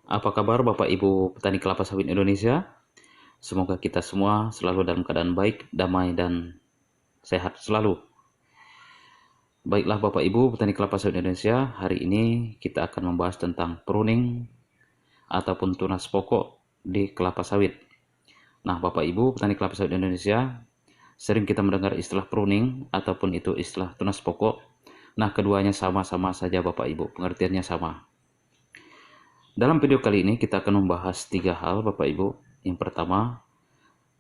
Apa kabar Bapak Ibu petani kelapa sawit Indonesia? Semoga kita semua selalu dalam keadaan baik, damai, dan sehat selalu. Baiklah Bapak Ibu petani kelapa sawit Indonesia, hari ini kita akan membahas tentang pruning ataupun tunas pokok di kelapa sawit. Nah Bapak Ibu petani kelapa sawit Indonesia, sering kita mendengar istilah pruning ataupun itu istilah tunas pokok. Nah keduanya sama-sama saja Bapak Ibu, pengertiannya sama. Dalam video kali ini kita akan membahas 3 hal Bapak Ibu. Yang pertama,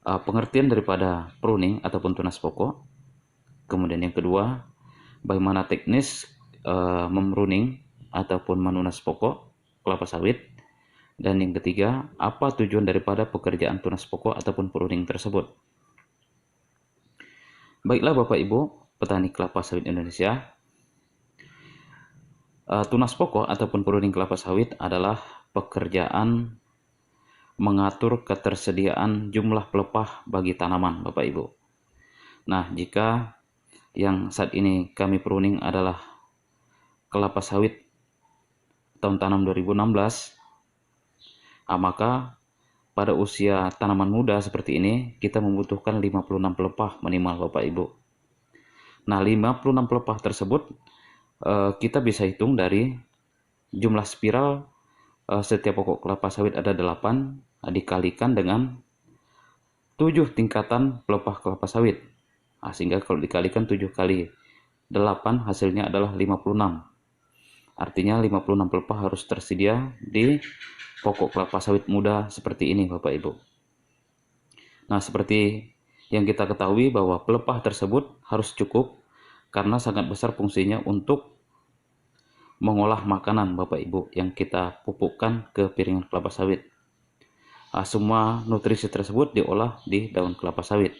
pengertian daripada pruning ataupun tunas pokok. Kemudian yang kedua, bagaimana teknis memruning ataupun menunas pokok kelapa sawit. Dan yang ketiga, apa tujuan daripada pekerjaan tunas pokok ataupun pruning tersebut. Baiklah Bapak Ibu, petani kelapa sawit Indonesia. Tunas pokok ataupun pruning kelapa sawit adalah pekerjaan mengatur ketersediaan jumlah pelepah bagi tanaman Bapak Ibu. Nah, jika yang saat ini kami pruning adalah kelapa sawit tahun tanam 2016, maka pada usia tanaman muda seperti ini kita membutuhkan 56 pelepah minimal Bapak Ibu. Nah 56 pelepah tersebut kita bisa hitung dari jumlah spiral setiap pokok kelapa sawit ada 8 dikalikan dengan 7 tingkatan pelepah kelapa sawit. Sehingga kalau dikalikan 7 kali 8 hasilnya adalah 56. Artinya 56 pelepah harus tersedia di pokok kelapa sawit muda seperti ini Bapak Ibu. Nah seperti yang kita ketahui bahwa pelepah tersebut harus cukup karena sangat besar fungsinya untuk mengolah makanan Bapak Ibu yang kita pupukkan ke piringan kelapa sawit. Semua nutrisi tersebut diolah di daun kelapa sawit.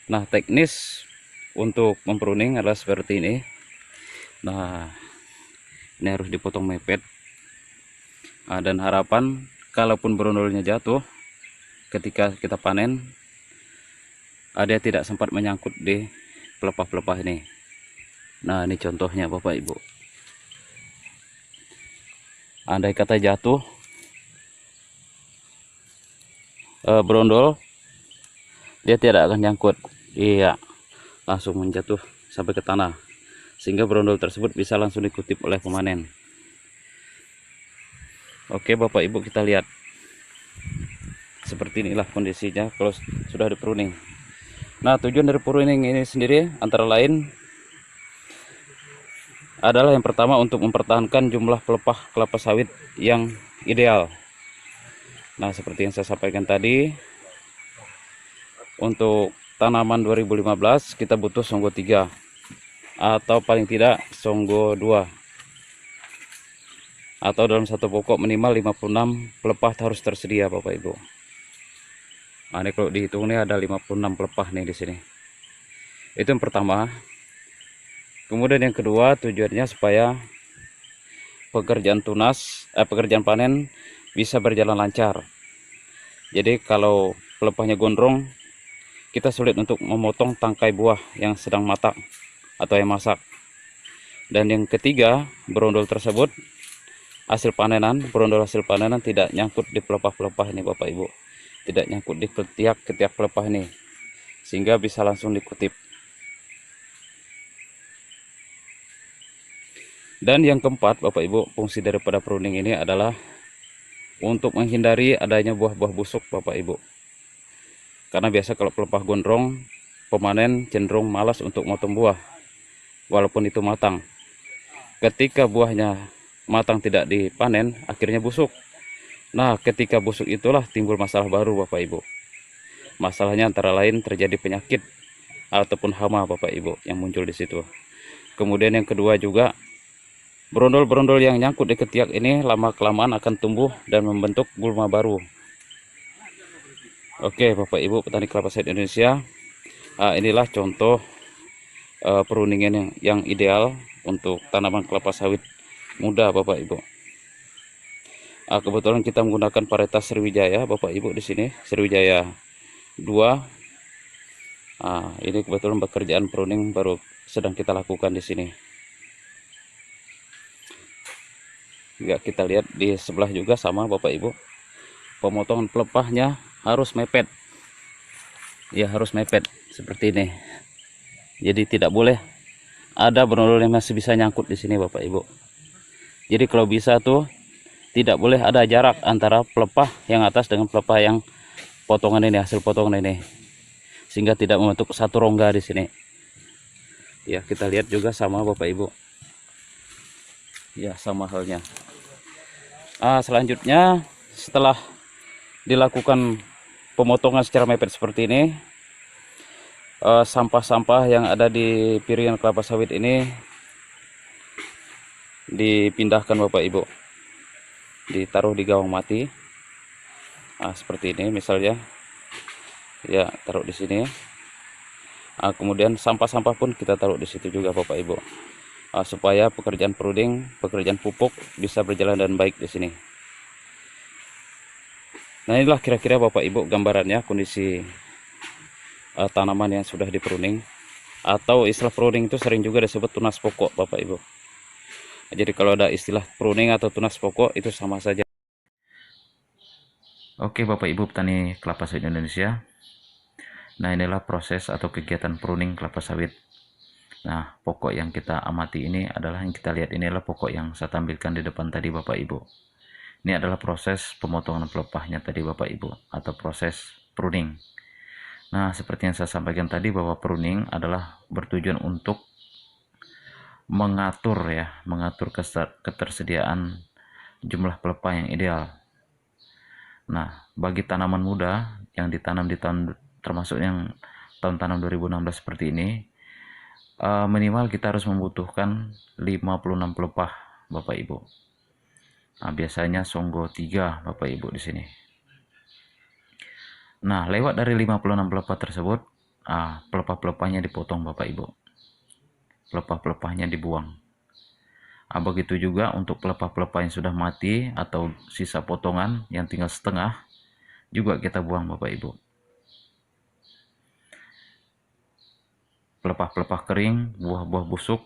Nah teknis untuk mempruning adalah seperti ini. Nah ini harus dipotong mepet, dan harapan kalaupun brondolnya jatuh ketika kita panen, dia tidak sempat menyangkut di pelepah-pelepah ini. Nah ini contohnya Bapak Ibu, andai kata jatuh brondol, dia tidak akan nyangkut, iya, langsung menjatuh sampai ke tanah, sehingga brondol tersebut bisa langsung dikutip oleh pemanen. Oke Bapak Ibu, kita lihat seperti inilah kondisinya kalau sudah di pruning. Nah tujuan dari pruning ini sendiri antara lain adalah yang pertama untuk mempertahankan jumlah pelepah kelapa sawit yang ideal. Nah seperti yang saya sampaikan tadi, untuk tanaman 2015 kita butuh songgo 3 atau paling tidak songgo 2, atau dalam satu pokok minimal 56 pelepah harus tersedia Bapak Ibu. Nah ini kalau dihitung ini ada 56 pelepah nih di sini. Itu yang pertama. Kemudian yang kedua, tujuannya supaya pekerjaan pekerjaan panen bisa berjalan lancar. Jadi kalau pelepahnya gondrong, kita sulit untuk memotong tangkai buah yang sedang matang atau yang masak. Dan yang ketiga, brondol tersebut brondol hasil panenan tidak nyangkut di pelepah-pelepah ini Bapak Ibu, tidak nyangkut di ketiak pelepah ini, sehingga bisa langsung dikutip. Dan yang keempat Bapak Ibu, fungsi daripada pruning ini adalah untuk menghindari adanya buah-buah busuk Bapak Ibu. Karena biasa kalau pelepah gondrong, pemanen cenderung malas untuk motong buah walaupun itu matang. Ketika buahnya matang tidak dipanen, akhirnya busuk. Nah ketika busuk itulah timbul masalah baru Bapak Ibu. Masalahnya antara lain terjadi penyakit ataupun hama Bapak Ibu yang muncul di situ. Kemudian yang kedua juga, brondol-brondol yang nyangkut di ketiak ini lama-kelamaan akan tumbuh dan membentuk gulma baru. Oke Bapak Ibu petani kelapa sawit Indonesia, inilah contoh peruningan yang ideal untuk tanaman kelapa sawit muda Bapak Ibu. Kebetulan kita menggunakan varietas Sriwijaya Bapak Ibu di sini, Sriwijaya 2. Ini kebetulan pekerjaan pruning baru sedang kita lakukan di sini. Juga kita lihat di sebelah juga sama Bapak Ibu, pemotongan pelepahnya harus mepet ya, harus mepet seperti ini. Jadi tidak boleh ada brondol yang masih bisa nyangkut di sini Bapak Ibu. Jadi kalau bisa tuh tidak boleh ada jarak antara pelepah yang atas dengan pelepah yang potongan ini, hasil potongan ini, sehingga tidak membentuk satu rongga di sini. Ya, kita lihat juga sama Bapak Ibu. Ya, sama halnya. Selanjutnya setelah dilakukan pemotongan secara mepet seperti ini, sampah-sampah yang ada di piringan kelapa sawit ini dipindahkan Bapak Ibu, ditaruh di gawang mati. Seperti ini misalnya, ya taruh di sini. Kemudian sampah-sampah pun kita taruh di situ juga Bapak Ibu, supaya pekerjaan pruning, pekerjaan pupuk bisa berjalan dengan baik di sini. Nah, inilah kira-kira Bapak Ibu gambarannya kondisi tanaman yang sudah di pruning, atau istilah pruning itu sering juga disebut tunas pokok Bapak Ibu. Jadi kalau ada istilah pruning atau tunas pokok itu sama saja. Oke Bapak Ibu petani kelapa sawit Indonesia. Nah, inilah proses atau kegiatan pruning kelapa sawit. Nah, pokok yang kita amati ini adalah, yang kita lihat ini adalah pokok yang saya tampilkan di depan tadi Bapak Ibu. Ini adalah proses pemotongan pelepahnya tadi Bapak Ibu, atau proses pruning. Nah, seperti yang saya sampaikan tadi bahwa pruning adalah bertujuan untuk mengatur ketersediaan jumlah pelepah yang ideal. Nah, bagi tanaman muda yang ditanam di tahun, termasuk yang tahun tanam 2016 seperti ini, minimal kita harus membutuhkan 56 pelepah Bapak Ibu. Biasanya Songgo 3 Bapak Ibu di sini. Nah, lewat dari 56 pelepah tersebut, pelepah-pelepahnya dipotong Bapak Ibu. Pelepah-pelepahnya dibuang. Begitu juga untuk pelepah-pelepah yang sudah mati atau sisa potongan yang tinggal setengah, juga kita buang Bapak Ibu. Pelepah-pelepah kering, buah-buah busuk,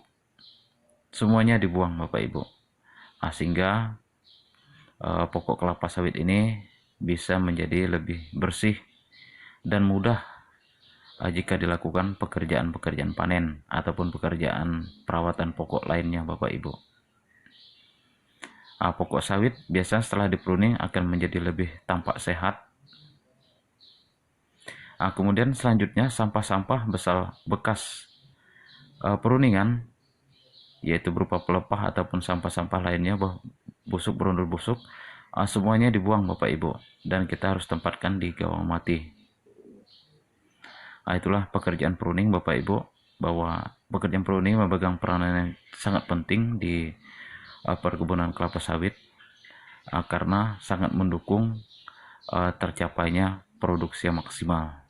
semuanya dibuang Bapak Ibu. Sehingga pokok kelapa sawit ini bisa menjadi lebih bersih dan mudah jika dilakukan pekerjaan-pekerjaan panen ataupun pekerjaan perawatan pokok lainnya Bapak Ibu. Pokok sawit biasanya setelah dipruning akan menjadi lebih tampak sehat. Kemudian selanjutnya sampah-sampah bekas pruningan, yaitu berupa pelepah ataupun sampah-sampah lainnya, busuk, berondol busuk, semuanya dibuang Bapak Ibu, dan kita harus tempatkan di gawang mati. Itulah pekerjaan pruning Bapak Ibu, bahwa pekerjaan pruning memegang peranan yang sangat penting di perkebunan kelapa sawit, karena sangat mendukung tercapainya produksi yang maksimal.